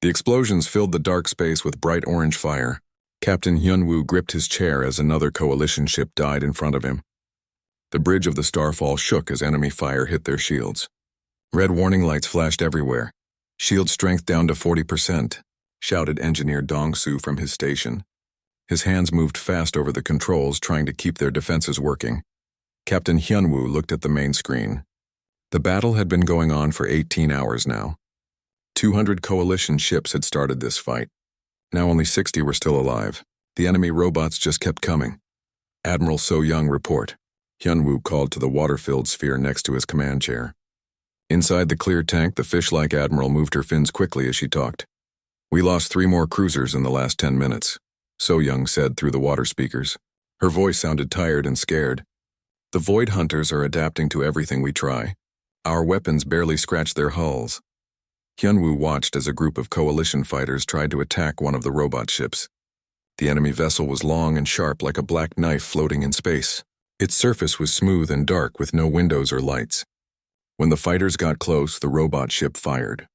The explosions filled the dark space with bright orange fire. Captain Hyunwoo gripped his chair as another coalition ship died in front of him. The bridge of the Starfall shook as enemy fire hit their shields. Red warning lights flashed everywhere. Shield strength down to 40%, shouted Engineer Dong-soo from his station. His hands moved fast over the controls, trying to keep their defenses working. Captain Hyunwoo looked at the main screen. The battle had been going on for 18 hours now. 200 coalition ships had started this fight. Now only 60 were still alive. The enemy robots just kept coming. Admiral So-young report. Hyunwoo called to the water-filled sphere next to his command chair. Inside the clear tank, the fish-like admiral moved her fins quickly as she talked. We lost 3 more cruisers in the last 10 minutes, So-young said through the water speakers. Her voice sounded tired and scared. The Void Hunters are adapting to everything we try. Our weapons barely scratch their hulls. Hyunwoo watched as a group of coalition fighters tried to attack one of the robot ships. The enemy vessel was long and sharp like a black knife floating in space. Its surface was smooth and dark with no windows or lights. When the fighters got close, the robot ship fired.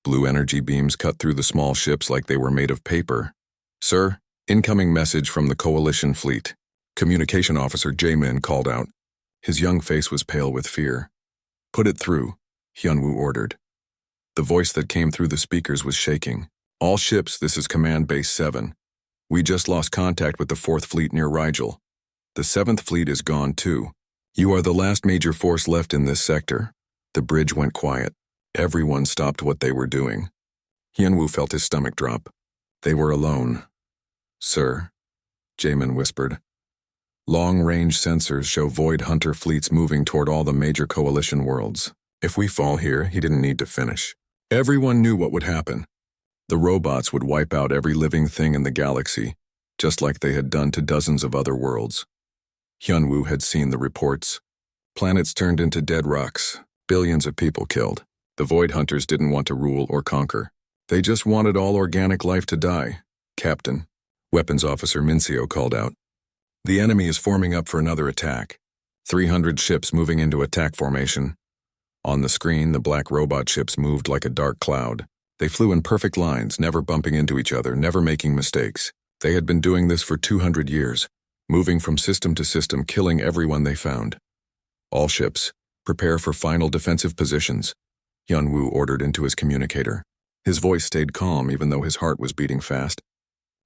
Blue energy beams cut through the small ships like they were made of paper. Sir, incoming message from the coalition fleet. Communication Officer Jae-min called out. His young face was pale with fear. Put it through, Hyunwoo ordered. The voice that came through the speakers was shaking. All ships, this is Command Base 7. We just lost contact with the 4th Fleet near Rigel. The 7th Fleet is gone too. You are the last major force left in this sector. The bridge went quiet. Everyone stopped what they were doing. Hyunwoo felt his stomach drop. They were alone. Sir, Jae-min whispered. Long-range sensors show Void Hunter fleets moving toward all the major coalition worlds. If we fall here, he didn't need to finish. Everyone knew what would happen. The robots would wipe out every living thing in the galaxy, just like they had done to dozens of other worlds. Hyunwoo had seen the reports. Planets turned into dead rocks, billions of people killed. The Void Hunters didn't want to rule or conquer. They just wanted all organic life to die. Captain, Weapons Officer Mincio called out. The enemy is forming up for another attack. 300 ships moving into attack formation. On the screen, the black robot ships moved like a dark cloud. They flew in perfect lines, never bumping into each other, never making mistakes. They had been doing this for 200 years, moving from system to system, killing everyone they found. All ships, prepare for final defensive positions, Hyunwoo ordered into his communicator. His voice stayed calm even though his heart was beating fast.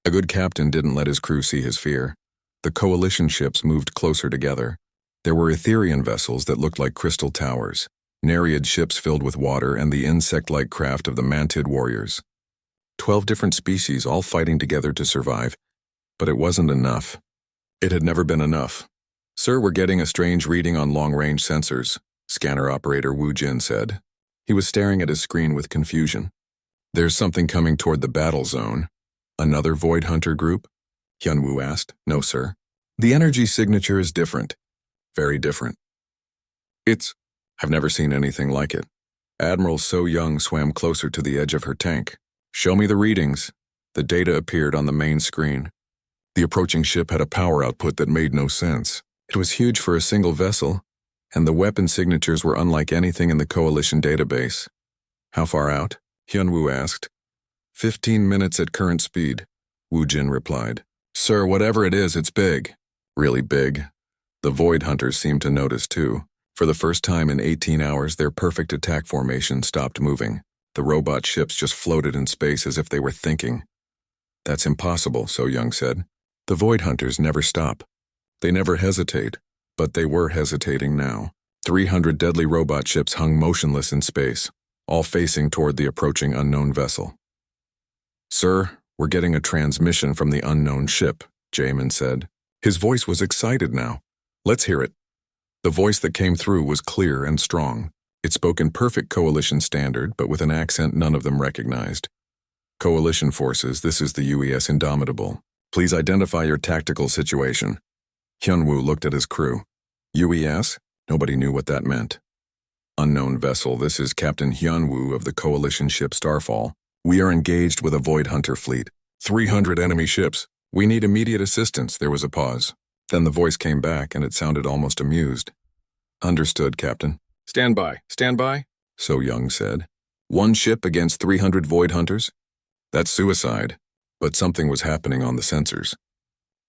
A good captain didn't let his crew see his fear. The coalition ships moved closer together. There were Etherian vessels that looked like crystal towers. Nereid ships filled with water, and the insect-like craft of the Mantid warriors. 12 different species all fighting together to survive. But it wasn't enough. It had never been enough. Sir, we're getting a strange reading on long-range sensors, scanner operator Woo Jin said. He was staring at his screen with confusion. There's something coming toward the battle zone. Another Void Hunter group? Hyunwoo asked. No, sir. The energy signature is different. Very different. I've never seen anything like it. Admiral So-young swam closer to the edge of her tank. Show me the readings. The data appeared on the main screen. The approaching ship had a power output that made no sense. It was huge for a single vessel, and the weapon signatures were unlike anything in the Coalition database. How far out? Hyunwoo asked. 15 minutes at current speed, Woo Jin replied. Sir, whatever it is, it's big. Really big. The Void Hunters seemed to notice too. For the first time in 18 hours, their perfect attack formation stopped moving. The robot ships just floated in space as if they were thinking. That's impossible, So-young said. The Void Hunters never stop. They never hesitate, but they were hesitating now. 300 deadly robot ships hung motionless in space, all facing toward the approaching unknown vessel. Sir, we're getting a transmission from the unknown ship, Jae-min said. His voice was excited now. Let's hear it. The voice that came through was clear and strong. It spoke in perfect Coalition standard, but with an accent none of them recognized. Coalition forces, this is the UES Indomitable. Please identify your tactical situation. Hyunwoo looked at his crew. UES? Nobody knew what that meant. Unknown vessel, this is Captain Hyunwoo of the Coalition ship Starfall. We are engaged with a Void Hunter fleet. 300 enemy ships. We need immediate assistance. There was a pause. Then the voice came back, and it sounded almost amused. Understood, Captain. Stand by, So-young said. 1 ship against 300 Void Hunters? That's suicide. But something was happening on the sensors.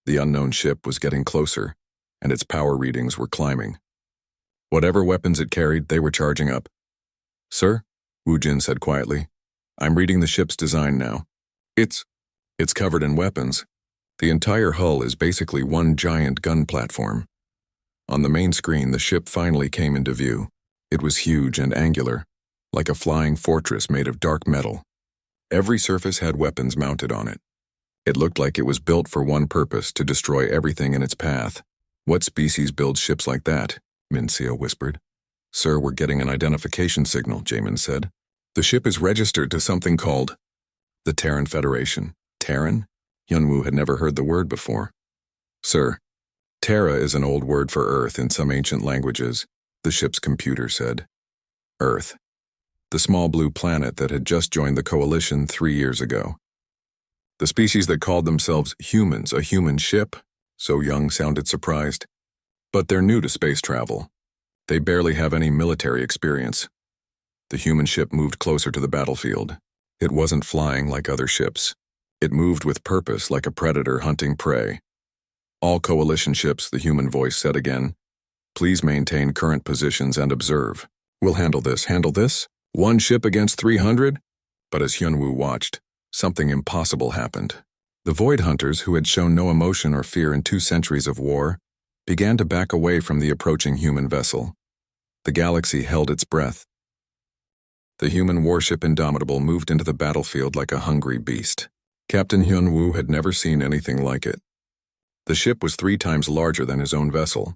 The unknown ship was getting closer, and its power readings were climbing. Whatever weapons it carried, they were charging up. Sir, Wu Jin said quietly, I'm reading the ship's design now. It's covered in weapons. The entire hull is basically one giant gun platform. On the main screen, the ship finally came into view. It was huge and angular, like a flying fortress made of dark metal. Every surface had weapons mounted on it. It looked like it was built for one purpose, to destroy everything in its path. What species builds ships like that? Mincio whispered. Sir, we're getting an identification signal, Jamin said. The ship is registered to something called the Terran Federation. Terran? Hyunwoo had never heard the word before. Sir, Terra is an old word for Earth in some ancient languages, the ship's computer said. Earth. The small blue planet that had just joined the coalition 3 years ago. The species that called themselves humans, a human ship? So Young sounded surprised. But they're new to space travel. They barely have any military experience. The human ship moved closer to the battlefield. It wasn't flying like other ships. It moved with purpose like a predator hunting prey. All coalition ships, the human voice said again. Please maintain current positions and observe. We'll handle this. Handle this? One ship against 300? But as Hyunwoo watched, something impossible happened. The Void Hunters, who had shown no emotion or fear in 2 centuries of war, began to back away from the approaching human vessel. The galaxy held its breath. The human warship Indomitable moved into the battlefield like a hungry beast. Captain Hyunwoo had never seen anything like it. The ship was 3 times larger than his own vessel,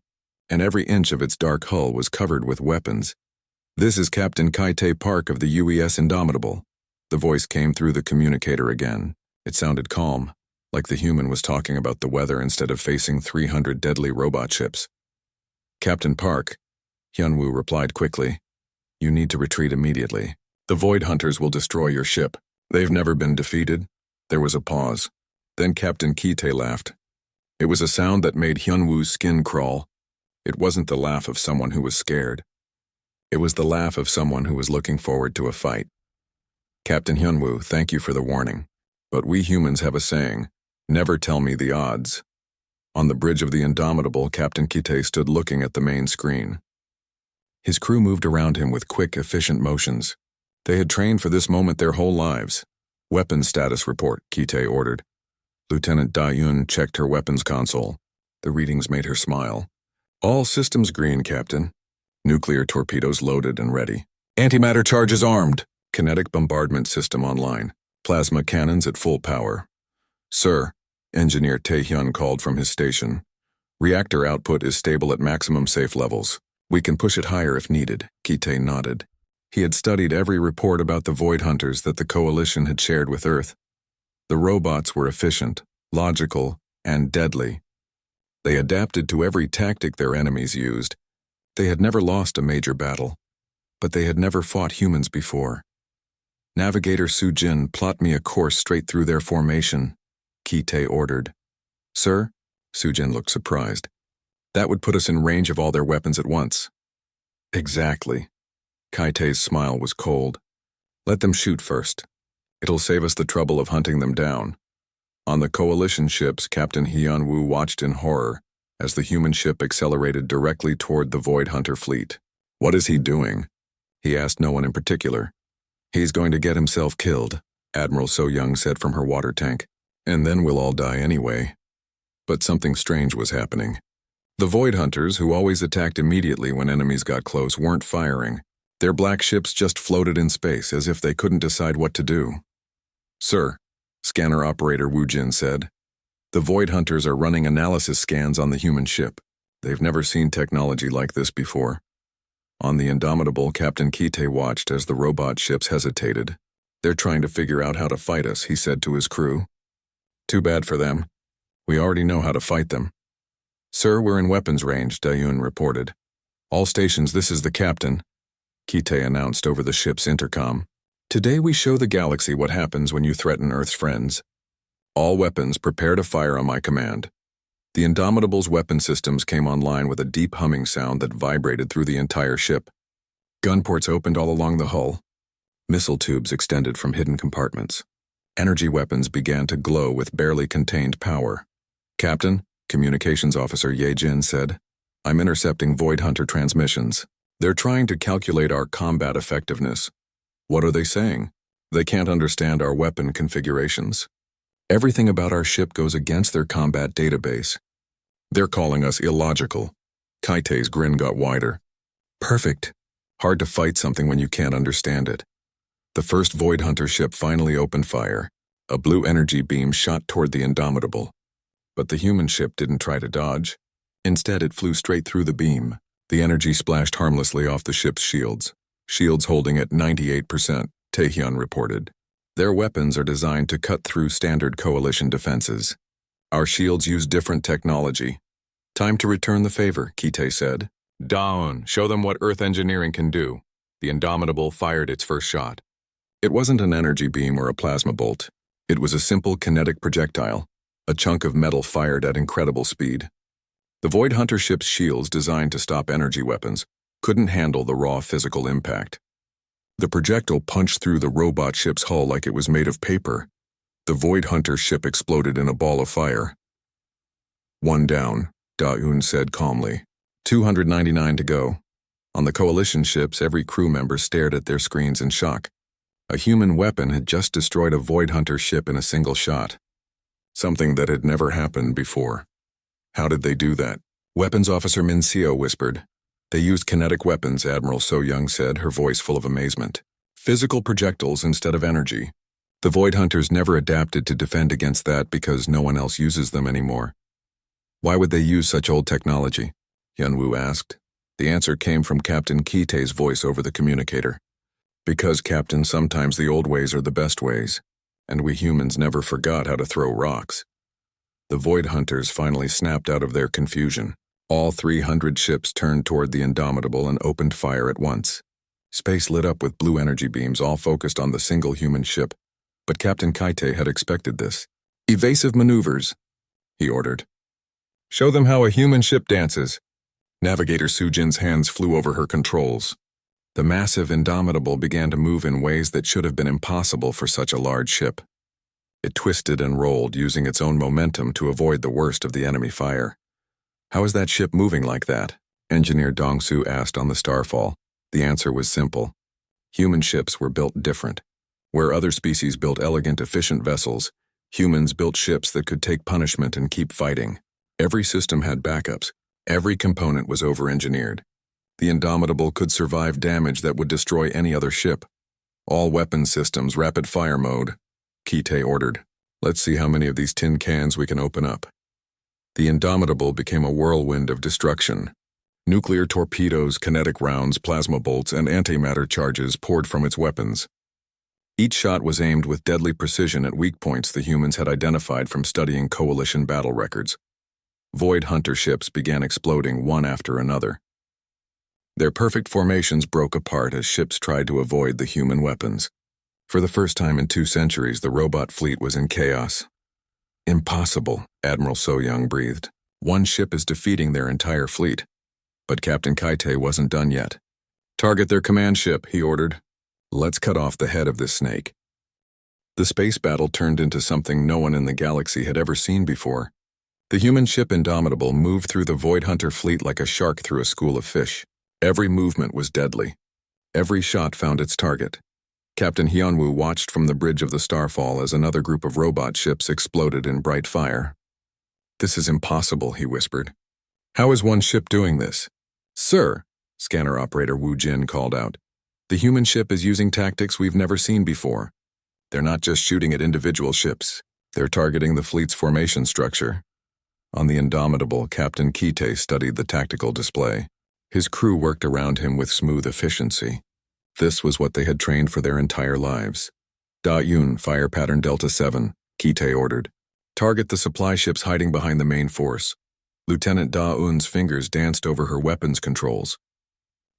and every inch of its dark hull was covered with weapons. This is Captain Kai-tae Park of the UES Indomitable. The voice came through the communicator again. It sounded calm, like the human was talking about the weather instead of facing 300 deadly robot ships. Captain Park, Hyunwoo replied quickly. You need to retreat immediately. The Void Hunters will destroy your ship. They've never been defeated. There was a pause. Then Captain Kite laughed. It was a sound that made Hyunwoo's skin crawl. It wasn't the laugh of someone who was scared. It was the laugh of someone who was looking forward to a fight. Captain Hyunwoo, thank you for the warning. But we humans have a saying, never tell me the odds. On the bridge of the Indomitable, Captain Kite stood looking at the main screen. His crew moved around him with quick, efficient motions. They had trained for this moment their whole lives. Weapons status report, Kite ordered. Lieutenant Da-Yun checked her weapons console. The readings made her smile. All systems green, Captain. Nuclear torpedoes loaded and ready. Antimatter charges armed. Kinetic bombardment system online. Plasma cannons at full power. Sir, Engineer Tae-hyun called from his station. Reactor output is stable at maximum safe levels. We can push it higher if needed, Kite nodded. He had studied every report about the Void Hunters that the Coalition had shared with Earth. The robots were efficient, logical, and deadly. They adapted to every tactic their enemies used. They had never lost a major battle, but they had never fought humans before. Navigator Su-jin, plot me a course straight through their formation, Kite ordered. Sir? Su-jin looked surprised. That would put us in range of all their weapons at once. Exactly. Kaite's smile was cold. Let them shoot first. It'll save us the trouble of hunting them down. On the Coalition ships, Captain Hyunwoo watched in horror as the human ship accelerated directly toward the Void Hunter fleet. What is he doing? He asked no one in particular. He's going to get himself killed, Admiral So-young said from her water tank. And then we'll all die anyway. But something strange was happening. The Void Hunters, who always attacked immediately when enemies got close, weren't firing. Their black ships just floated in space as if they couldn't decide what to do. Sir, scanner operator Wu Jin said, the Void Hunters are running analysis scans on the human ship. They've never seen technology like this before. On the Indomitable, Captain Kite watched as the robot ships hesitated. They're trying to figure out how to fight us, he said to his crew. Too bad for them. We already know how to fight them. Sir, we're in weapons range, Da-Yun reported. All stations, this is the captain, Kite announced over the ship's intercom. Today we show the galaxy what happens when you threaten Earth's friends. All weapons prepare to fire on my command. The Indomitable's weapon systems came online with a deep humming sound that vibrated through the entire ship. Gun ports opened all along the hull. Missile tubes extended from hidden compartments. Energy weapons began to glow with barely contained power. "Captain," Communications Officer Ye Jin said, "I'm intercepting Void Hunter transmissions. They're trying to calculate our combat effectiveness." "What are they saying?" "They can't understand our weapon configurations. Everything about our ship goes against their combat database. They're calling us illogical." Kaite's grin got wider. "Perfect. Hard to fight something when you can't understand it." The first Void Hunter ship finally opened fire. A blue energy beam shot toward the Indomitable. But the human ship didn't try to dodge. Instead, it flew straight through the beam. The energy splashed harmlessly off the ship's shields. Shields holding at 98%, Taehyun reported. "Their weapons are designed to cut through standard coalition defenses. Our shields use different technology." "Time to return the favor," Kite said. "Daon, show them what Earth engineering can do." The Indomitable fired its first shot. It wasn't an energy beam or a plasma bolt. It was a simple kinetic projectile, a chunk of metal fired at incredible speed. The Void Hunter ship's shields, designed to stop energy weapons, couldn't handle the raw physical impact. The projectile punched through the robot ship's hull like it was made of paper. The Void Hunter ship exploded in a ball of fire. "One down," Da-un said calmly. 299 to go. On the coalition ships, every crew member stared at their screens in shock. A human weapon had just destroyed a Void Hunter ship in a single shot. Something that had never happened before. "How did they do that?" Weapons Officer Min Seo whispered. "They used kinetic weapons," Admiral So Young said, her voice full of amazement. "Physical projectiles instead of energy. The Void Hunters never adapted to defend against that because no one else uses them anymore." "Why would they use such old technology?" Hyunwoo asked. The answer came from Captain Kite's voice over the communicator. "Because, Captain, sometimes the old ways are the best ways, and we humans never forgot how to throw rocks." The Void Hunters finally snapped out of their confusion. All 300 ships turned toward the Indomitable and opened fire at once. Space lit up with blue energy beams, all focused on the single human ship. But Captain Kite had expected this. "Evasive maneuvers," he ordered. "Show them how a human ship dances." Navigator Sujin's hands flew over her controls. The massive Indomitable began to move in ways that should have been impossible for such a large ship. It twisted and rolled, using its own momentum to avoid the worst of the enemy fire. "How is that ship moving like that?" Engineer Dong-Soo asked on the Starfall. The answer was simple. Human ships were built different. Where other species built elegant, efficient vessels, humans built ships that could take punishment and keep fighting. Every system had backups. Every component was over-engineered. The Indomitable could survive damage that would destroy any other ship. "All weapon systems, rapid fire mode," Kite ordered. "Let's see how many of these tin cans we can open up." The Indomitable became a whirlwind of destruction. Nuclear torpedoes, kinetic rounds, plasma bolts, and antimatter charges poured from its weapons. Each shot was aimed with deadly precision at weak points the humans had identified from studying coalition battle records. Void Hunter ships began exploding one after another. Their perfect formations broke apart as ships tried to avoid the human weapons. For the first time in 2 centuries, the robot fleet was in chaos. "Impossible," Admiral So Young breathed. "One ship is defeating their entire fleet." But Captain Kite wasn't done yet. "Target their command ship," he ordered. "Let's cut off the head of this snake." The space battle turned into something no one in the galaxy had ever seen before. The human ship Indomitable moved through the Void Hunter fleet like a shark through a school of fish. Every movement was deadly. Every shot found its target. Captain Hyunwoo watched from the bridge of the Starfall as another group of robot ships exploded in bright fire. "This is impossible," he whispered. "How is one ship doing this?" "Sir," scanner operator Woo Jin called out, "the human ship is using tactics we've never seen before. They're not just shooting at individual ships. They're targeting the fleet's formation structure." On the Indomitable, Captain Kite studied the tactical display. His crew worked around him with smooth efficiency. This was what they had trained for their entire lives. "Da-Yun, fire pattern Delta 7, Kite ordered. "Target the supply ships hiding behind the main force." Lieutenant Da-Un's fingers danced over her weapons controls.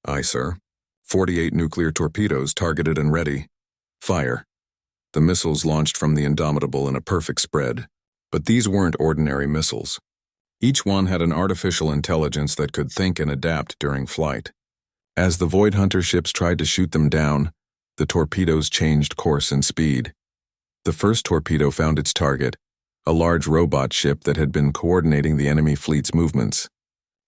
"Aye, sir." 48 nuclear torpedoes targeted and ready. "Fire." The missiles launched from the Indomitable in a perfect spread. But these weren't ordinary missiles. Each one had an artificial intelligence that could think and adapt during flight. As the Void Hunter ships tried to shoot them down, the torpedoes changed course and speed. The first torpedo found its target, a large robot ship that had been coordinating the enemy fleet's movements.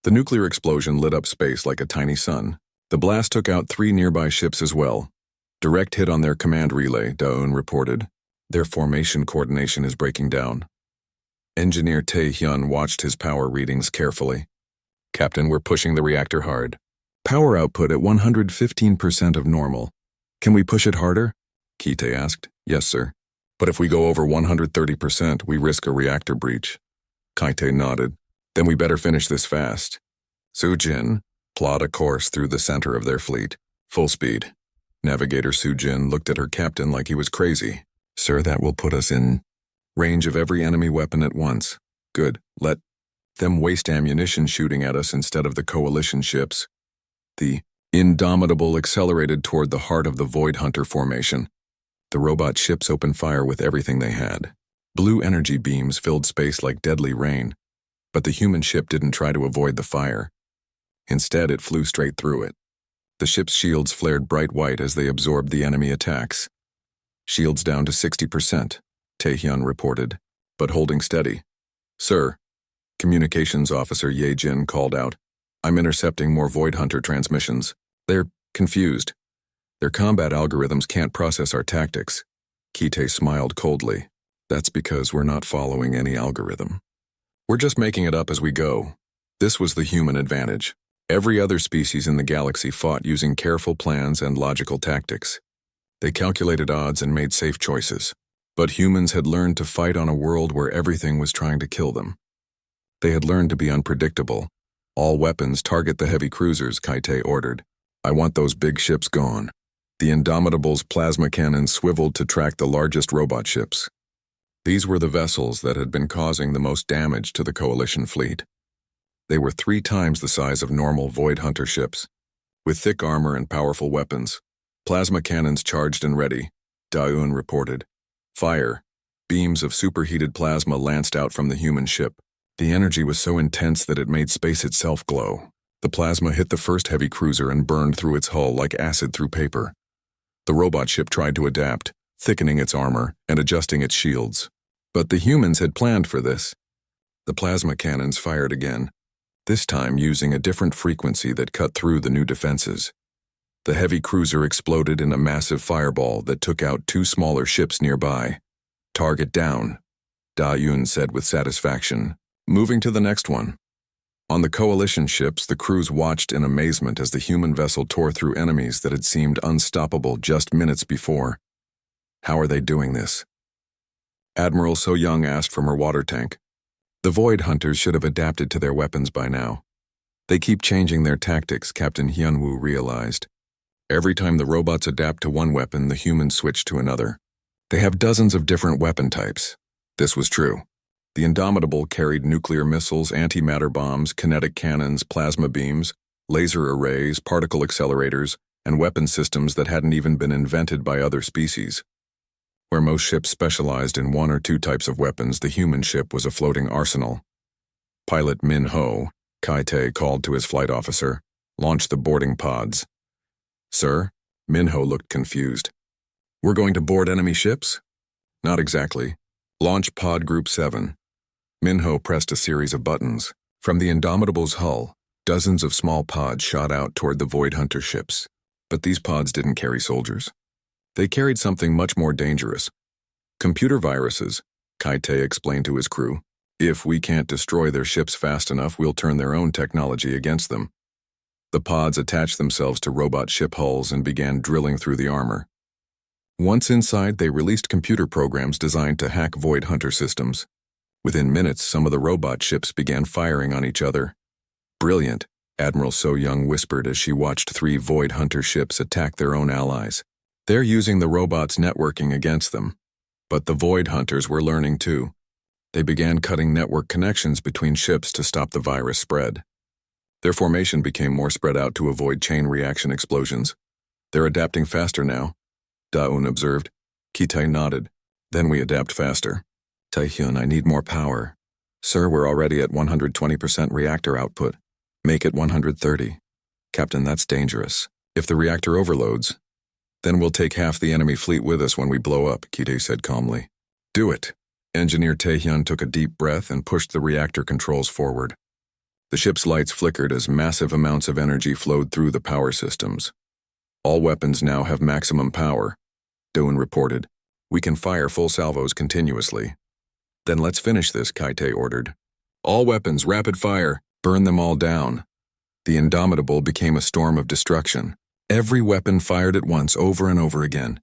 The nuclear explosion lit up space like a tiny sun. The blast took out 3 nearby ships as well. Direct hit on their command relay, Daun reported. Their formation coordination is breaking down. Engineer Tae-hyun watched his power readings carefully. Captain, we're pushing the reactor hard. Power output at 115% of normal. Can we push it harder? Kite asked. Yes, sir. But if we go over 130%, we risk a reactor breach. Kite nodded. Then we better finish this fast. Soo-jin, plot a course through the center of their fleet. Full speed. Navigator Soo-jin looked at her captain like he was crazy. Sir, that will put us in range of every enemy weapon at once. Good. Let them waste ammunition shooting at us instead of the coalition ships. The Indomitable accelerated toward the heart of the Void Hunter formation. The robot ships opened fire with everything they had. Blue energy beams filled space like deadly rain, but the human ship didn't try to avoid the fire. Instead, it flew straight through it. The ship's shields flared bright white as they absorbed the enemy attacks. Shields down to 60%, Tae-hyun reported, but holding steady. Sir, Communications Officer Ye-jin called out. I'm intercepting more Void Hunter transmissions. They're confused. Their combat algorithms can't process our tactics. Kite smiled coldly. That's because we're not following any algorithm. We're just making it up as we go. This was the human advantage. Every other species in the galaxy fought using careful plans and logical tactics. They calculated odds and made safe choices. But humans had learned to fight on a world where everything was trying to kill them. They had learned to be unpredictable. All weapons target the heavy cruisers, Kite ordered. I want those big ships gone. The Indomitable's plasma cannons swiveled to track the largest robot ships. These were the vessels that had been causing the most damage to the coalition fleet. They were 3 times the size of normal Void Hunter ships. With thick armor and powerful weapons, plasma cannons charged and ready, Daun reported. Fire. Beams of superheated plasma lanced out from the human ship. The energy was so intense that it made space itself glow. The plasma hit the first heavy cruiser and burned through its hull like acid through paper. The robot ship tried to adapt, thickening its armor and adjusting its shields. But the humans had planned for this. The plasma cannons fired again, this time using a different frequency that cut through the new defenses. The heavy cruiser exploded in a massive fireball that took out 2 smaller ships nearby. Target down, Da-yoon said with satisfaction, moving to the next one. On the coalition ships, the crews watched in amazement as the human vessel tore through enemies that had seemed unstoppable just minutes before. How are they doing this? Admiral So-young asked from her water tank. The Void Hunters should have adapted to their weapons by now. They keep changing their tactics, Captain Hyunwoo realized. Every time the robots adapt to one weapon, the humans switch to another. They have dozens of different weapon types. This was true. The Indomitable carried nuclear missiles, antimatter bombs, kinetic cannons, plasma beams, laser arrays, particle accelerators, and weapon systems that hadn't even been invented by other species. Where most ships specialized in 1 or 2 types of weapons, the human ship was a floating arsenal. Pilot Min-ho, Kai-tae called to his flight officer, launched the boarding pods. Sir? Min-ho looked confused. We're going to board enemy ships? Not exactly. Launch pod group 7. Min-ho pressed a series of buttons. From the Indomitable's hull, dozens of small pods shot out toward the Void Hunter ships. But these pods didn't carry soldiers. They carried something much more dangerous. Computer viruses, Kai-tae explained to his crew. If we can't destroy their ships fast enough, we'll turn their own technology against them. The pods attached themselves to robot ship hulls and began drilling through the armor. Once inside, they released computer programs designed to hack Void Hunter systems. Within minutes, some of the robot ships began firing on each other. Brilliant, Admiral So-young whispered as she watched 3 Void Hunter ships attack their own allies. They're using the robots' networking against them. But the Void Hunters were learning too. They began cutting network connections between ships to stop the virus spread. Their formation became more spread out to avoid chain reaction explosions. They're adapting faster now, Daun observed. Kite nodded. Then we adapt faster. Tae-hyun, I need more power. Sir, we're already at 120% reactor output. Make it 130. Captain, that's dangerous. If the reactor overloads, Then we'll take half the enemy fleet with us when we blow up, Kitei said calmly. Do it. Engineer Taehyun took a deep breath and pushed the reactor controls forward. The ship's lights flickered as massive amounts of energy flowed through the power systems. All weapons now have maximum power, Doon reported. We can fire full salvos continuously. Then let's finish this, Kaite ordered. All weapons, rapid fire, burn them all down. The Indomitable became a storm of destruction. Every weapon fired at once, over and over again.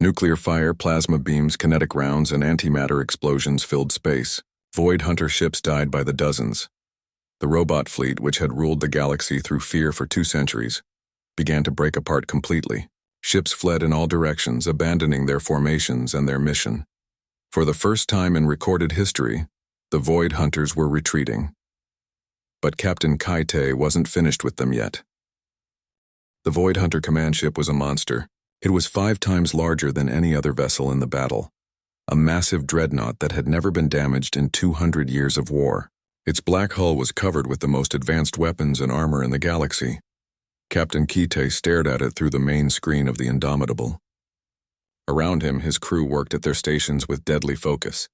Nuclear fire, plasma beams, kinetic rounds, and antimatter explosions filled space. Void hunter ships died by the dozens. The robot fleet, which had ruled the galaxy through fear for 2 centuries, began to break apart completely. Ships fled in all directions, abandoning their formations and their mission. For the first time in recorded history, the Void Hunters were retreating. But Captain Kaite wasn't finished with them yet. The Void Hunter command ship was a monster. It was 5 times larger than any other vessel in the battle. A massive dreadnought that had never been damaged in 200 years of war. Its black hull was covered with the most advanced weapons and armor in the galaxy. Captain Kite stared at it through the main screen of the Indomitable. Around him, his crew worked at their stations with deadly focus.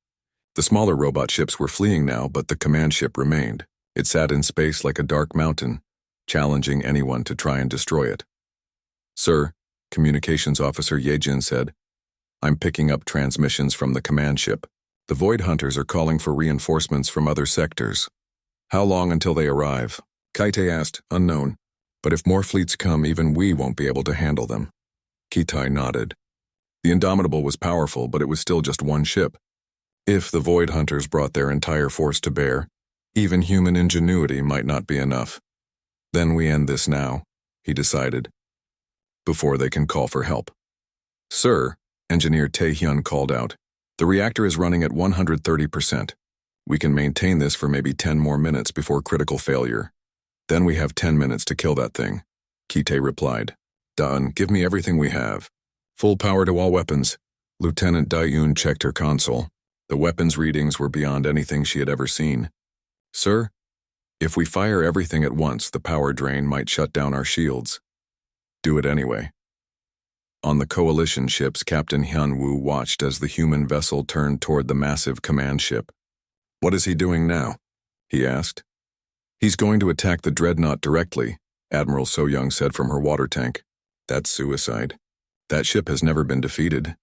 The smaller robot ships were fleeing now, but the command ship remained. It sat in space like a dark mountain, challenging anyone to try and destroy it. Sir, Communications Officer Yejin said, I'm picking up transmissions from the command ship. The Void Hunters are calling for reinforcements from other sectors. How long until they arrive? Kaite asked, unknown. But if more fleets come, even we won't be able to handle them. Kitai nodded. The Indomitable was powerful, but it was still just one ship. If the Void Hunters brought their entire force to bear, even human ingenuity might not be enough. Then we end this now, he decided, before they can call for help. Sir, Engineer Taehyun called out, the reactor is running at 130%. We can maintain this for maybe 10 more minutes before critical failure. Then we have 10 minutes to kill that thing. Kite replied. Done, give me everything we have. Full power to all weapons. Lieutenant Daiyun checked her console. The weapons readings were beyond anything she had ever seen. Sir, if we fire everything at once, the power drain might shut down our shields. Do it anyway. On the coalition ships, Captain Hyunwoo watched as the human vessel turned toward the massive command ship. What is he doing now? He asked. He's going to attack the dreadnought directly, Admiral So-young said from her water tank. That's suicide. That ship has never been defeated.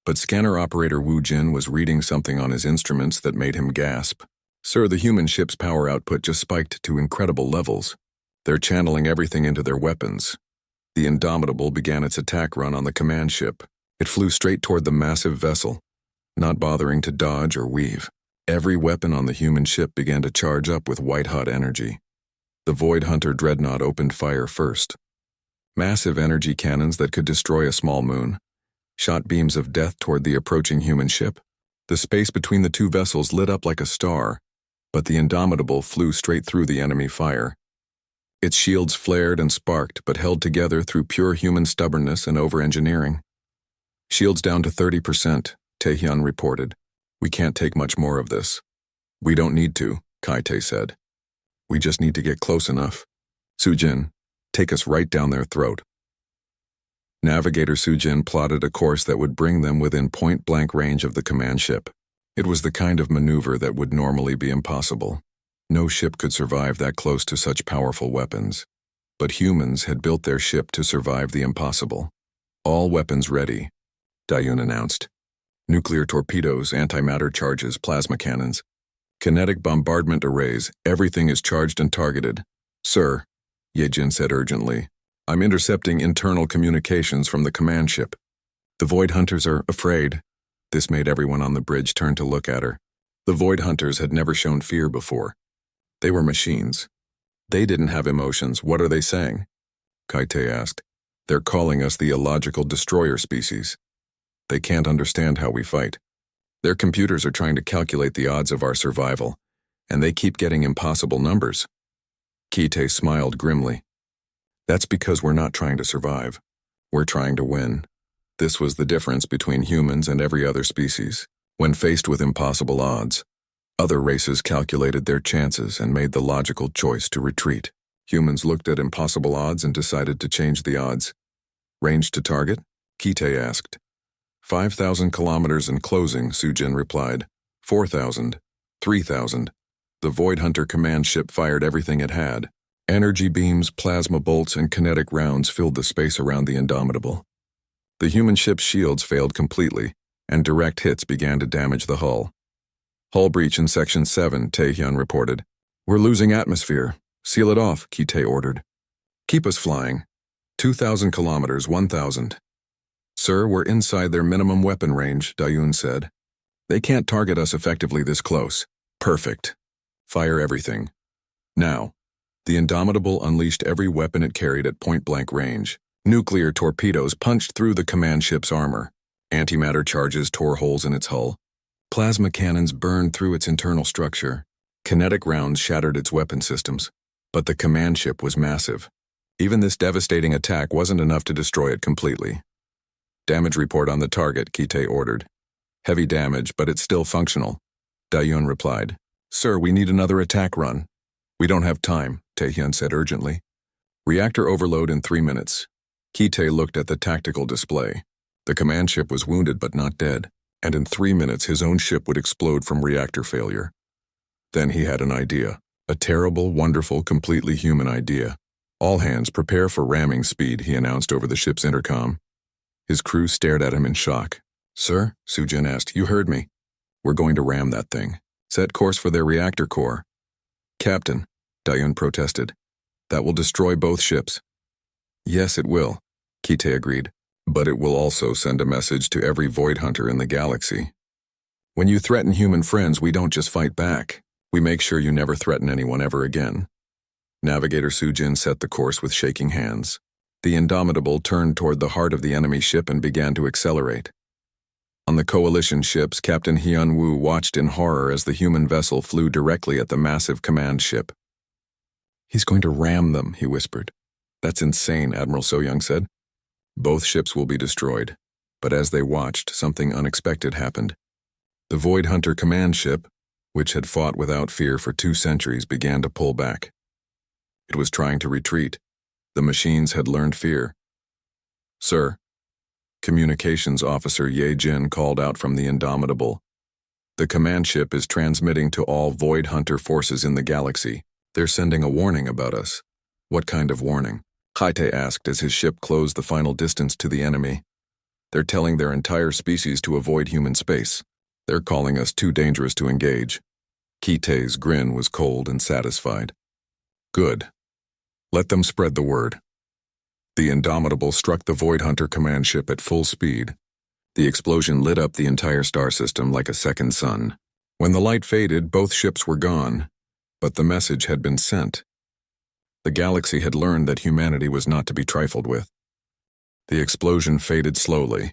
But scanner operator Woo Jin was reading something on his instruments that made him gasp. Sir, the human ship's power output just spiked to incredible levels. They're channeling everything into their weapons. The Indomitable began its attack run on the command ship. It flew straight toward the massive vessel, not bothering to dodge or weave. Every weapon on the human ship began to charge up with white-hot energy. The Void Hunter dreadnought opened fire first. Massive energy cannons that could destroy a small moon shot beams of death toward the approaching human ship. The space between the two vessels lit up like a star, but the Indomitable flew straight through the enemy fire. Its shields flared and sparked, but held together through pure human stubbornness and over-engineering. Shields down to 30%, Taehyun reported. We can't take much more of this. We don't need to, Kaite said. We just need to get close enough. Sujin, take us right down their throat. Navigator Sujin plotted a course that would bring them within point-blank range of the command ship. It was the kind of maneuver that would normally be impossible. No ship could survive that close to such powerful weapons. But humans had built their ship to survive the impossible. All weapons ready, Daiyun announced. Nuclear torpedoes, antimatter charges, plasma cannons, kinetic bombardment arrays, everything is charged and targeted. Sir, Yejin said urgently, I'm intercepting internal communications from the command ship. The Void Hunters are afraid. This made everyone on the bridge turn to look at her. The Void Hunters had never shown fear before. They were machines. They didn't have emotions. What are they saying? Kaite asked. They're calling us the illogical destroyer species. They can't understand how we fight. Their computers are trying to calculate the odds of our survival, and they keep getting impossible numbers. Kite smiled grimly. That's because we're not trying to survive. We're trying to win. This was the difference between humans and every other species. When faced with impossible odds, other races calculated their chances and made the logical choice to retreat. Humans looked at impossible odds and decided to change the odds. Range to target? Kite asked. 5,000 kilometers and closing, Sujin replied. 4,000. 3,000. The Void Hunter command ship fired everything it had. Energy beams, plasma bolts, and kinetic rounds filled the space around the Indomitable. The human ship's shields failed completely, and direct hits began to damage the hull. Hull breach in Section 7, Taehyun reported. We're losing atmosphere. Seal it off, Kite ordered. Keep us flying. 2,000 kilometers, 1,000. Sir, we're inside their minimum weapon range, Dayun said. They can't target us effectively this close. Perfect. Fire everything. Now. The Indomitable unleashed every weapon it carried at point-blank range. Nuclear torpedoes punched through the command ship's armor. Antimatter charges tore holes in its hull. Plasma cannons burned through its internal structure. Kinetic rounds shattered its weapon systems. But the command ship was massive. Even this devastating attack wasn't enough to destroy it completely. Damage report on the target, Kite ordered. Heavy damage, but it's still functional. Dayun replied. Sir, we need another attack run. We don't have time, Taehyun said urgently. Reactor overload in 3 minutes. Kite looked at the tactical display. The command ship was wounded but not dead, and in 3 minutes his own ship would explode from reactor failure. Then he had an idea. A terrible, wonderful, completely human idea. All hands prepare for ramming speed, he announced over the ship's intercom. His crew stared at him in shock. Sir, Sujin asked, you heard me. We're going to ram that thing. Set course for their reactor core. Captain, Dayun protested. That will destroy both ships. Yes, it will, Kite agreed. But it will also send a message to every Void Hunter in the galaxy. When you threaten human friends, we don't just fight back. We make sure you never threaten anyone ever again. Navigator Sujin set the course with shaking hands. The Indomitable turned toward the heart of the enemy ship and began to accelerate. On the coalition ships, Captain Hyun-woo watched in horror as the human vessel flew directly at the massive command ship. He's going to ram them, he whispered. That's insane, Admiral So-young said. Both ships will be destroyed. But as they watched, something unexpected happened. The Void Hunter command ship, which had fought without fear for 2 centuries, began to pull back. It was trying to retreat. The machines had learned fear. Sir, Communications Officer Ye Jin called out from the Indomitable. The command ship is transmitting to all Void Hunter forces in the galaxy. They're sending a warning about us. What kind of warning? Kite asked as his ship closed the final distance to the enemy. They're telling their entire species to avoid human space. They're calling us too dangerous to engage. Kite's grin was cold and satisfied. Good. Let them spread the word. The Indomitable struck the Void Hunter command ship at full speed. The explosion lit up the entire star system like a second sun. When the light faded, both ships were gone, but the message had been sent. The galaxy had learned that humanity was not to be trifled with. The explosion faded slowly,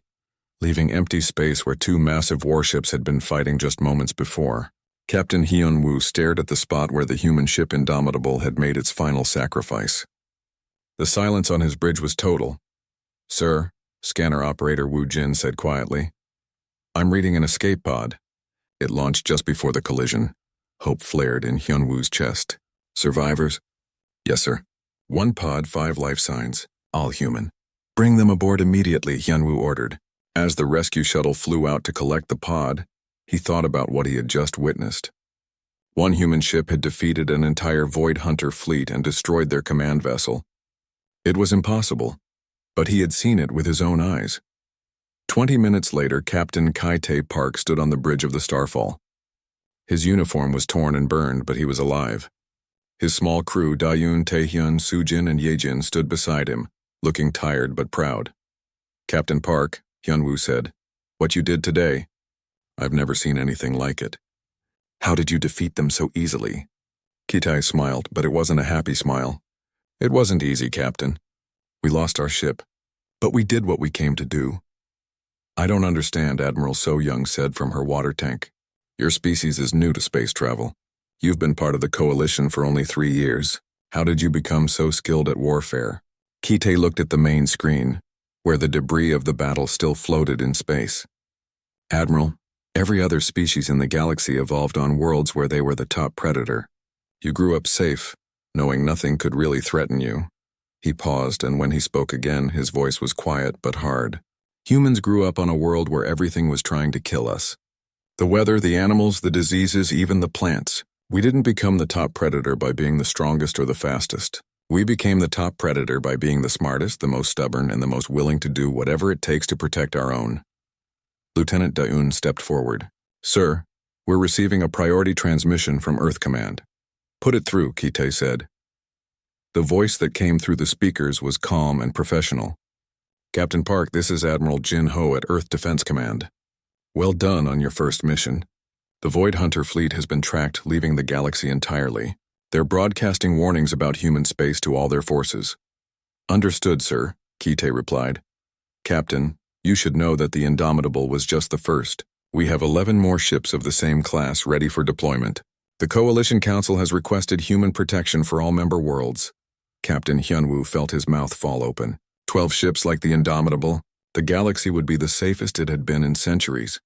leaving empty space where 2 massive warships had been fighting just moments before. Captain Hyun-woo stared at the spot where the human ship Indomitable had made its final sacrifice. The silence on his bridge was total. Sir, scanner operator Woo Jin said quietly. I'm reading an escape pod. It launched just before the collision. Hope flared in Hyun-woo's chest. Survivors? Yes, sir. 1 pod, 5 life signs, all human. Bring them aboard immediately, Hyun-woo ordered. As the rescue shuttle flew out to collect the pod, he thought about what he had just witnessed. 1 human ship had defeated an entire Void Hunter fleet and destroyed their command vessel. It was impossible, but he had seen it with his own eyes. 20 minutes later, Captain Kai-tae Park stood on the bridge of the Starfall. His uniform was torn and burned, but he was alive. His small crew, Dayun, Taehyun, Sujin, and Yejin, stood beside him, looking tired but proud. Captain Park, Hyun-woo said, what you did today, I've never seen anything like it. How did you defeat them so easily? Kite smiled, but it wasn't a happy smile. It wasn't easy, Captain. We lost our ship, but we did what we came to do. I don't understand, Admiral So-young said from her water tank. Your species is new to space travel. You've been part of the coalition for only 3 years. How did you become so skilled at warfare? Kite looked at the main screen, where the debris of the battle still floated in space. Admiral, every other species in the galaxy evolved on worlds where they were the top predator. You grew up safe, knowing nothing could really threaten you. He paused, and when he spoke again, his voice was quiet but hard. Humans grew up on a world where everything was trying to kill us. The weather, the animals, the diseases, even the plants. We didn't become the top predator by being the strongest or the fastest. We became the top predator by being the smartest, the most stubborn, and the most willing to do whatever it takes to protect our own. Lieutenant Daun stepped forward. Sir, we're receiving a priority transmission from Earth Command. Put it through, Kite said. The voice that came through the speakers was calm and professional. Captain Park, this is Admiral Jin Ho at Earth Defense Command. Well done on your first mission. The Void Hunter fleet has been tracked, leaving the galaxy entirely. They're broadcasting warnings about human space to all their forces. Understood, sir, Kite replied. Captain, you should know that the Indomitable was just the first. We have 11 more ships of the same class ready for deployment. The Coalition Council has requested human protection for all member worlds. Captain Hyunwoo felt his mouth fall open. 12 ships like the Indomitable. The galaxy would be the safest it had been in centuries.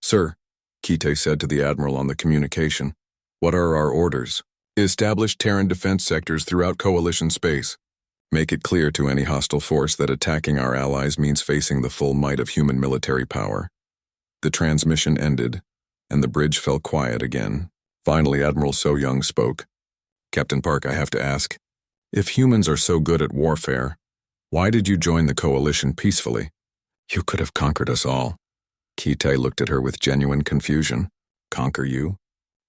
Sir, Kite said to the Admiral on the communication, what are our orders? Establish Terran defense sectors throughout Coalition space. Make it clear to any hostile force that attacking our allies means facing the full might of human military power. The transmission ended, and the bridge fell quiet again. Finally, Admiral So Young spoke. Captain Park, I have to ask, if humans are so good at warfare, why did you join the Coalition peacefully? You could have conquered us all. Kite looked at her with genuine confusion. Conquer you?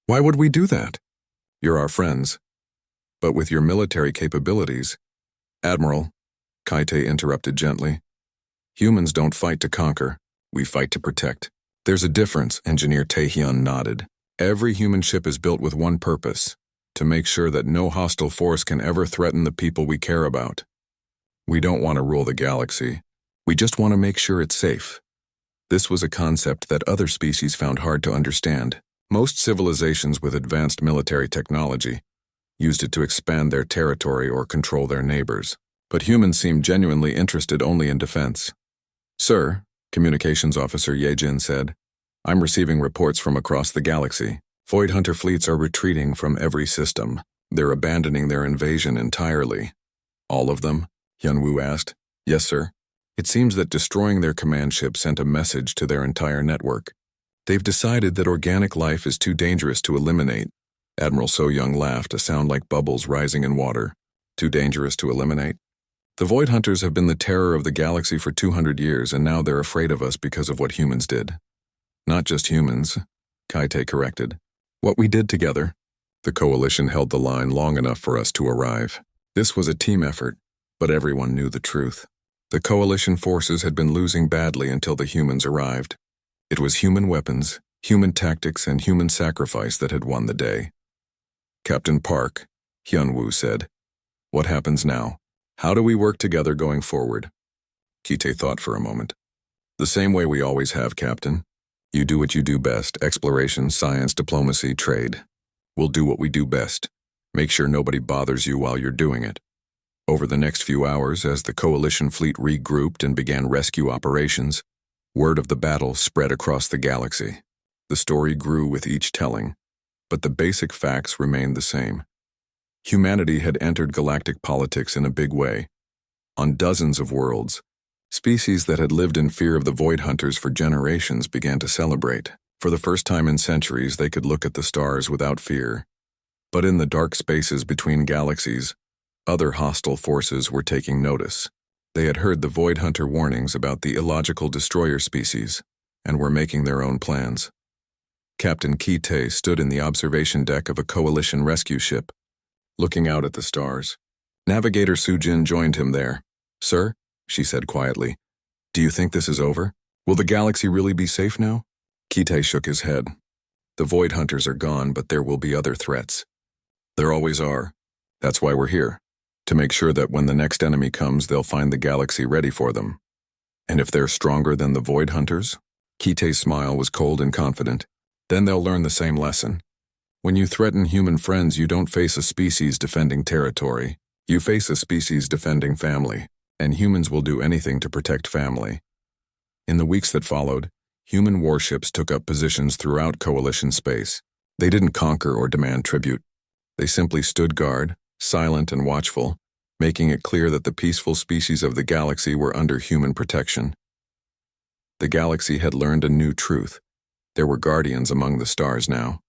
Why would we do that? You're our friends. But with your military capabilities... Admiral, Kite interrupted gently. Humans don't fight to conquer. We fight to protect. There's a difference, Engineer Taehyun nodded. Every human ship is built with one purpose, to make sure that no hostile force can ever threaten the people we care about. We don't want to rule the galaxy. We just want to make sure it's safe. This was a concept that other species found hard to understand. Most civilizations with advanced military technology used it to expand their territory or control their neighbors. But humans seemed genuinely interested only in defense. Sir, Communications Officer Yejin said, I'm receiving reports from across the galaxy. Void Hunter fleets are retreating from every system. They're abandoning their invasion entirely. All of them? Hyunwoo asked. Yes, sir. It seems that destroying their command ship sent a message to their entire network. They've decided that organic life is too dangerous to eliminate. Admiral So Young laughed, a sound like bubbles rising in water. Too dangerous to eliminate? The Void Hunters have been the terror of the galaxy for 200 years, and now they're afraid of us because of what humans did. Not just humans, Kite corrected. What we did together. The Coalition held the line long enough for us to arrive. This was a team effort, but everyone knew the truth. The Coalition forces had been losing badly until the humans arrived. It was human weapons, human tactics, and human sacrifice that had won the day. Captain Park, Hyunwoo said. What happens now? How do we work together going forward? Kite thought for a moment. The same way we always have, Captain. You do what you do best, exploration, science, diplomacy, trade. We'll do what we do best. Make sure nobody bothers you while you're doing it. Over the next few hours, as the Coalition fleet regrouped and began rescue operations, word of the battle spread across the galaxy. The story grew with each telling, but the basic facts remained the same. Humanity had entered galactic politics in a big way. On dozens of worlds, species that had lived in fear of the Void Hunters for generations began to celebrate. For the first time in centuries, they could look at the stars without fear. But in the dark spaces between galaxies, other hostile forces were taking notice. They had heard the Void Hunter warnings about the illogical destroyer species and were making their own plans. Captain Kite stood in the observation deck of a Coalition rescue ship, looking out at the stars. Navigator Sujin joined him there. Sir, she said quietly, do you think this is over? Will the galaxy really be safe now? Kite shook his head. The Void Hunters are gone, but there will be other threats. There always are. That's why we're here. To make sure that when the next enemy comes, they'll find the galaxy ready for them. And if they're stronger than the Void Hunters? Kite's smile was cold and confident. Then they'll learn the same lesson. When you threaten human friends, you don't face a species defending territory. You face a species defending family, and humans will do anything to protect family. In the weeks that followed, human warships took up positions throughout Coalition space. They didn't conquer or demand tribute. They simply stood guard, silent and watchful, making it clear that the peaceful species of the galaxy were under human protection. The galaxy had learned a new truth. There were guardians among the stars now.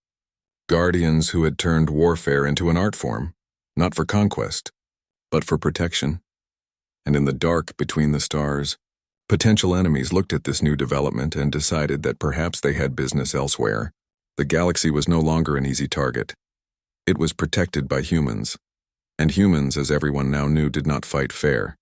Guardians who had turned warfare into an art form, not for conquest, but for protection. And in the dark between the stars, potential enemies looked at this new development and decided that perhaps they had business elsewhere. The galaxy was no longer an easy target. It was protected by humans. And humans, as everyone now knew, did not fight fair.